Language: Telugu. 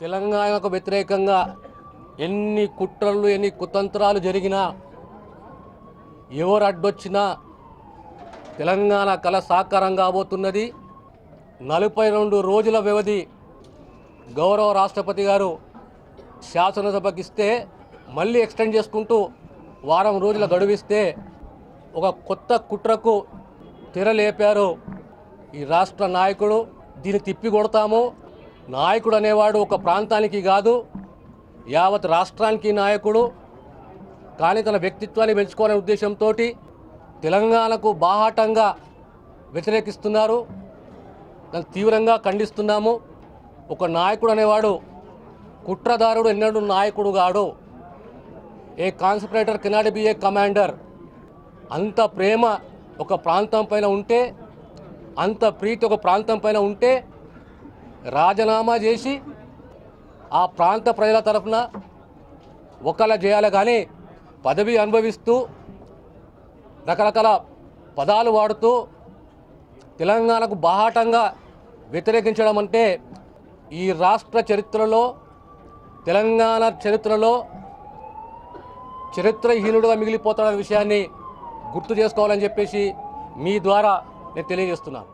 తెలంగాణకు వ్యతిరేకంగా ఎన్ని కుట్రలు ఎన్ని కుతంత్రాలు జరిగినా ఎవరు అడ్డొచ్చినా తెలంగాణ కళ సాకారం కాబోతున్నది. 42 రోజుల వ్యవధి గౌరవ రాష్ట్రపతి గారు శాసనసభకి ఇస్తే మళ్ళీ ఎక్స్టెండ్ చేసుకుంటూ వారం రోజుల గడువిస్తే ఒక కొత్త కుట్రకు తెరలేపారు ఈ రాష్ట్ర నాయకుడు. దీన్ని తిప్పి కొడతాము. నాయకుడు అనేవాడు ఒక ప్రాంతానికి కాదు, యావత్ రాష్ట్రానికి నాయకుడు. కానీ తన వ్యక్తిత్వాన్ని పెంచుకోవాలనే ఉద్దేశంతో తెలంగాణకు బాహాటంగా వ్యతిరేకిస్తున్నారు. దాన్ని తీవ్రంగా ఖండిస్తున్నాము. ఒక నాయకుడు అనేవాడు కుట్రదారుడు ఎన్నడూ నాయకుడు కాడు. A conspirator cannot be a commander. అంత ప్రేమ ఒక ప్రాంతం పైన ఉంటే, అంత ప్రీతి ఒక ప్రాంతం పైన ఉంటే రాజీనామా చేసి ఆ ప్రాంత ప్రజల తరఫున ఒకలా చేయాలి. కానీ పదవి అనుభవిస్తూ రకరకాల పదాలు వాడుతూ తెలంగాణకు బాహాటంగా వ్యతిరేకించడం అంటే ఈ రాష్ట్ర చరిత్రలో, తెలంగాణ చరిత్రలో చరిత్రహీనుడుగా మిగిలిపోతాడనే విషయాన్ని గుర్తు చేసుకోవాలని చెప్పేసి మీ ద్వారా నేను తెలియజేస్తున్నాను.